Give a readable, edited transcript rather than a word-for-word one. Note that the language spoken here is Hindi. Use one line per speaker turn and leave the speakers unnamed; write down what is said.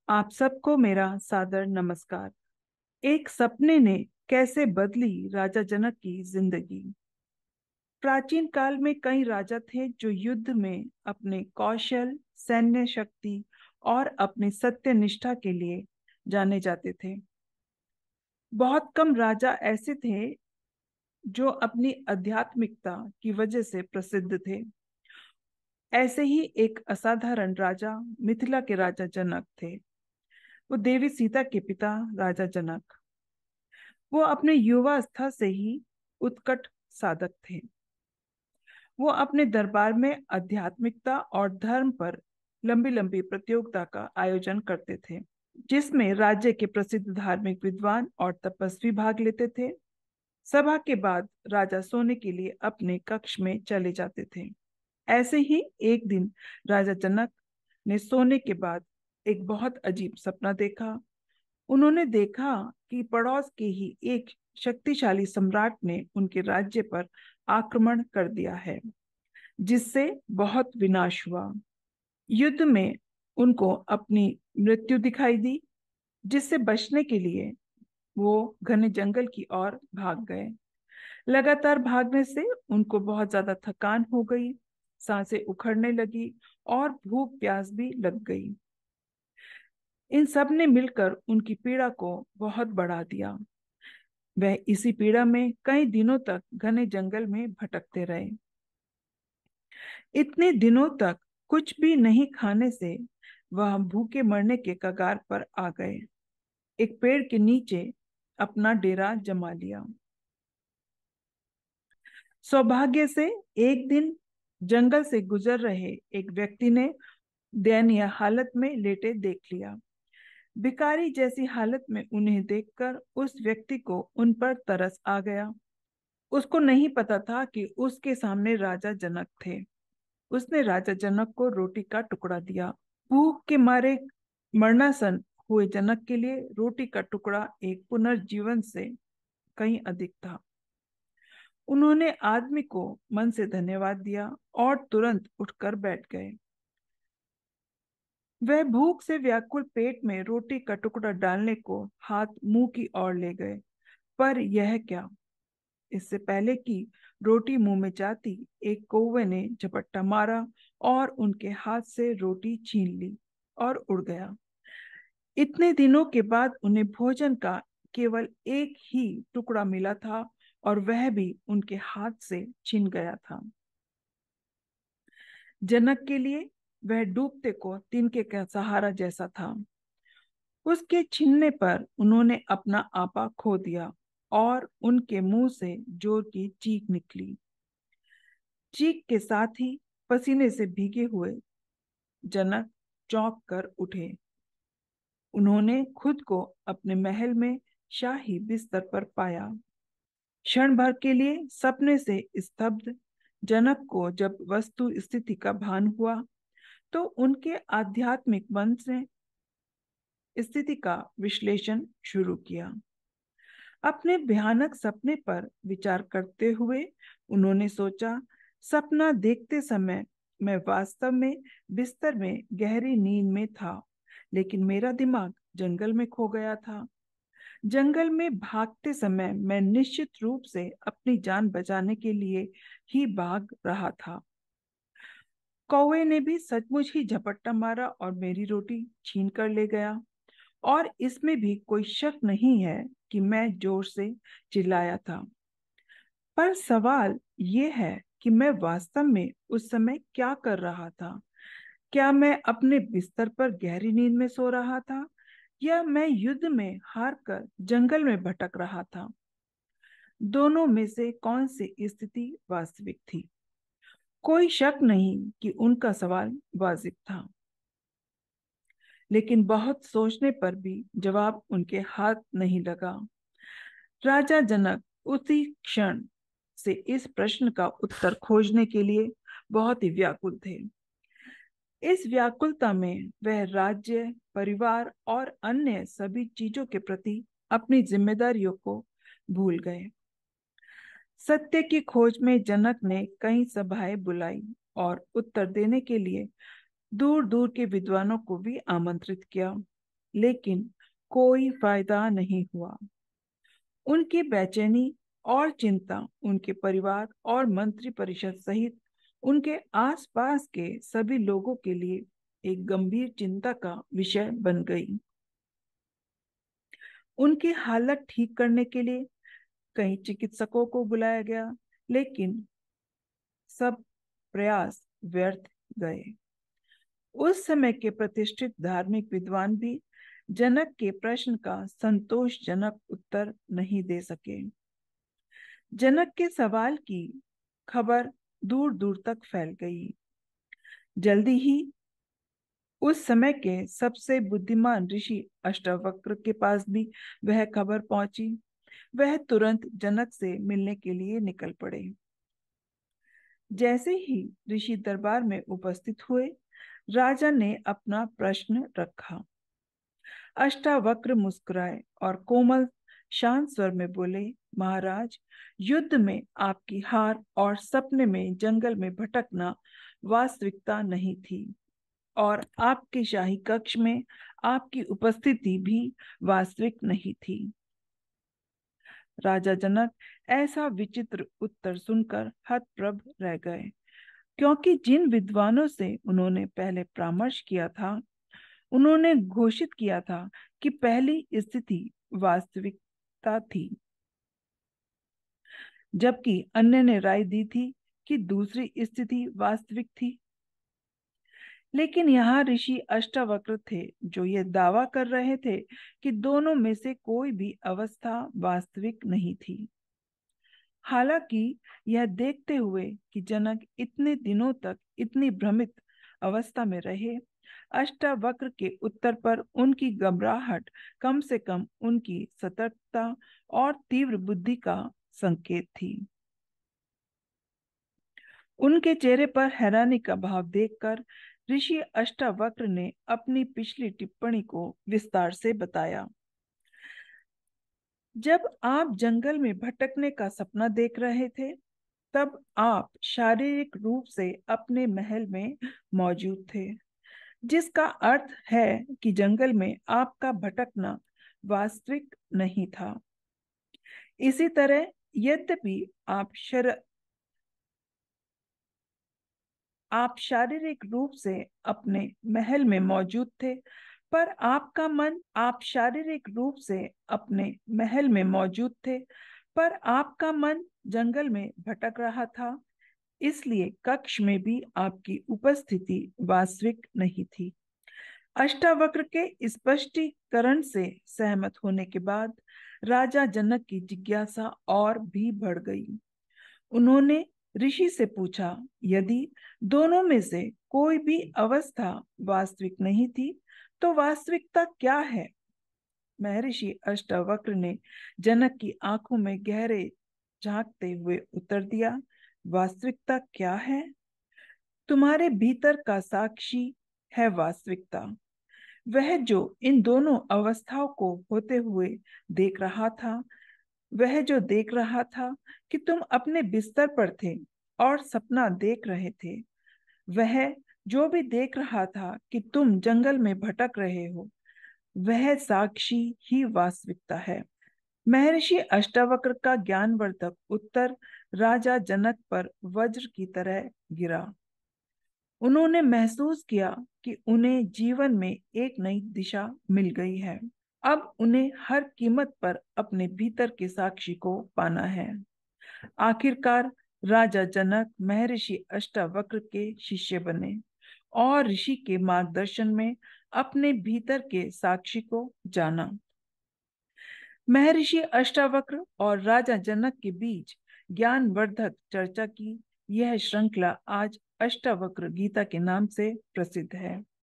आप सबको मेरा सादर नमस्कार। एक सपने ने कैसे बदली राजा जनक की जिंदगी। प्राचीन काल में कई राजा थे जो युद्ध में अपने कौशल, सैन्य शक्ति और अपनी सत्य निष्ठा के लिए जाने जाते थे। बहुत कम राजा ऐसे थे जो अपनी आध्यात्मिकता की वजह से प्रसिद्ध थे। ऐसे ही एक असाधारण राजा मिथिला के राजा जनक थे। वो देवी सीता के पिता राजा जनक। वो अपने युवावस्था से ही उत्कट साधक थे। वो अपने दरबार में आध्यात्मिकता और धर्म पर लंबी लंबी प्रतियोगिता का आयोजन करते थे, जिसमें राज्य के प्रसिद्ध धार्मिक विद्वान और तपस्वी भाग लेते थे। सभा के बाद राजा सोने के लिए अपने कक्ष में चले जाते थे। ऐसे ही एक दिन राजा जनक ने सोने के बाद एक बहुत अजीब सपना देखा। उन्होंने देखा कि पड़ोस के ही एक शक्तिशाली सम्राट ने उनके राज्य पर आक्रमण कर दिया है, जिससे बहुत विनाश हुआ। युद्ध में उनको अपनी मृत्यु दिखाई दी, जिससे बचने के लिए वो घने जंगल की ओर भाग गए। लगातार भागने से उनको बहुत ज्यादा थकान हो गई, सांसें उखड़ने लगी और भूख प्यास भी लग गई। इन सब ने मिलकर उनकी पीड़ा को बहुत बढ़ा दिया। वह इसी पीड़ा में कई दिनों तक घने जंगल में भटकते रहे। इतने दिनों तक कुछ भी नहीं खाने से वह भूखे मरने के कगार पर आ गए। एक पेड़ के नीचे अपना डेरा जमा लिया। सौभाग्य से एक दिन जंगल से गुजर रहे एक व्यक्ति ने दयनीय हालत में लेटे देख लिया। भिखारी जैसी हालत में उन्हें देखकर उस व्यक्ति को उन पर तरस आ गया। उसको नहीं पता था कि उसके सामने राजा जनक थे। उसने राजा जनक को रोटी का टुकड़ा दिया। भूख के मारे मरणासन हुए जनक के लिए रोटी का टुकड़ा एक पुनर्जीवन से कहीं अधिक था। उन्होंने आदमी को मन से धन्यवाद दिया और तुरंत उठकर बैठ गए। वह भूख से व्याकुल पेट में रोटी का टुकड़ा डालने को हाथ मुंह की ओर ले गए, पर यह क्या! इससे पहले कि रोटी मुंह में जाती, एक कौवे ने झपट्टा मारा और उनके हाथ से रोटी छीन ली और उड़ गया। इतने दिनों के बाद उन्हें भोजन का केवल एक ही टुकड़ा मिला था और वह भी उनके हाथ से छिन गया था। जनक के लिए वह डूबते को तिनके का सहारा जैसा था। उसके छीनने पर उन्होंने अपना आपा खो दिया और उनके मुंह से जोर की चीख निकली। चीख के साथ ही पसीने से भीगे हुए जनक चौंक कर उठे। उन्होंने खुद को अपने महल में शाही बिस्तर पर पाया। क्षण भर के लिए सपने से स्तब्ध जनक को जब वस्तु स्थिति का भान हुआ, तो उनके आध्यात्मिक मन से स्थिति का विश्लेषण शुरू किया। अपने भयानक सपने पर विचार करते हुए उन्होंने सोचा, सपना देखते समय मैं वास्तव में बिस्तर में गहरी नींद में था, लेकिन मेरा दिमाग जंगल में खो गया था। जंगल में भागते समय मैं निश्चित रूप से अपनी जान बचाने के लिए ही भाग रहा था। कौवे ने भी सचमुच ही झपट्टा मारा और मेरी रोटी छीन कर ले गया, और इसमें भी कोई शक नहीं है कि मैं जोर से चिल्लाया था। पर सवाल ये है कि मैं वास्तव में उस समय क्या कर रहा था। क्या मैं अपने बिस्तर पर गहरी नींद में सो रहा था, या मैं युद्ध में हार कर जंगल में भटक रहा था? दोनों में से कौन सी स्थिति वास्तविक थी? कोई शक नहीं कि उनका सवाल वाजिब था, लेकिन बहुत सोचने पर भी जवाब उनके हाथ नहीं लगा। राजा जनक उसी क्षण से इस प्रश्न का उत्तर खोजने के लिए बहुत ही व्याकुल थे। इस व्याकुलता में वह राज्य, परिवार और अन्य सभी चीजों के प्रति अपनी जिम्मेदारियों को भूल गए। सत्य की खोज में जनक ने कई सभाएं बुलाई और उत्तर देने के लिए दूर दूर के विद्वानों को भी आमंत्रित किया। लेकिन कोई फायदा नहीं हुआ। उनकी बेचैनी और चिंता उनके परिवार और मंत्री परिषद सहित उनके आसपास के सभी लोगों के लिए एक गंभीर चिंता का विषय बन गई। उनकी हालत ठीक करने के लिए कई चिकित्सकों को बुलाया गया, लेकिन सब प्रयास व्यर्थ गए। उस समय के प्रतिष्ठित धार्मिक विद्वान भी जनक के प्रश्न का संतोषजनक उत्तर नहीं दे सके। जनक के सवाल की खबर दूर दूर तक फैल गई। जल्दी ही उस समय के सबसे बुद्धिमान ऋषि अष्टावक्र के पास भी वह खबर पहुंची। वह तुरंत जनक से मिलने के लिए निकल पड़े। जैसे ही ऋषि दरबार में उपस्थित हुए, राजा ने अपना प्रश्न रखा। अष्टावक्र मुस्कुराए और कोमल शांत स्वर में बोले, महाराज, युद्ध में आपकी हार और सपने में जंगल में भटकना वास्तविकता नहीं थी, और आपके शाही कक्ष में आपकी उपस्थिति भी वास्तविक नहीं थी। राजा जनक ऐसा विचित्र उत्तर सुनकर हतप्रभ रह गए, क्योंकि जिन विद्वानों से उन्होंने पहले परामर्श किया था, उन्होंने घोषित किया था कि पहली स्थिति वास्तविकता थी, जबकि अन्य ने राय दी थी कि दूसरी स्थिति वास्तविक थी। लेकिन यहाँ ऋषि अष्टावक्र थे जो ये दावा कर रहे थे कि दोनों में से कोई भी अवस्था वास्तविक नहीं थी। हालांकि यह देखते हुए कि जनक इतने दिनों तक इतनी भ्रमित अवस्था में रहे, अष्टावक्र के उत्तर पर उनकी घबराहट कम से कम उनकी सतर्कता और तीव्र बुद्धि का संकेत थी। उनके चेहरे पर हैरानी का भाव देखकर ऋषि अष्टावक्र ने अपनी पिछली टिप्पणी को विस्तार से बताया। जब आप जंगल में भटकने का सपना देख रहे थे, तब आप शारीरिक रूप से अपने महल में मौजूद थे, जिसका अर्थ है कि जंगल में आपका भटकना वास्तविक नहीं था। इसी तरह यद्यपि आप शारीरिक रूप से अपने महल में मौजूद थे, पर आपका मन जंगल में भटक रहा था। इसलिए कक्ष में भी आपकी उपस्थिति वास्तविक नहीं थी। अष्टावक्र के स्पष्टीकरण से सहमत होने के बाद राजा जनक की जिज्ञासा और भी बढ़ गई। उन्होंने ऋषि से पूछा, यदि दोनों में से कोई भी अवस्था वास्तविक नहीं थी, तो वास्तविकता क्या है? महर्षि अष्टावक्र ने जनक की आंखों में गहरे झांकते हुए उत्तर दिया, वास्तविकता क्या है? तुम्हारे भीतर का साक्षी है वास्तविकता। वह जो इन दोनों अवस्थाओं को होते हुए देख रहा था, वह जो देख रहा था कि तुम अपने बिस्तर पर थे और सपना देख रहे थे, वह जो भी देख रहा था कि तुम जंगल में भटक रहे हो, वह साक्षी ही वास्तविकता है। महर्षि अष्टावक्र का ज्ञानवर्धक उत्तर राजा जनक पर वज्र की तरह गिरा। उन्होंने महसूस किया कि उन्हें जीवन में एक नई दिशा मिल गई है। अब उन्हें हर कीमत पर अपने भीतर के साक्षी को पाना है। आखिरकार राजा जनक महर्षि अष्टावक्र के शिष्य बने और ऋषि के मार्गदर्शन में अपने भीतर के साक्षी को जाना। महर्षि अष्टावक्र और राजा जनक के बीच ज्ञानवर्धक चर्चा की यह श्रृंखला आज अष्टावक्र गीता के नाम से प्रसिद्ध है।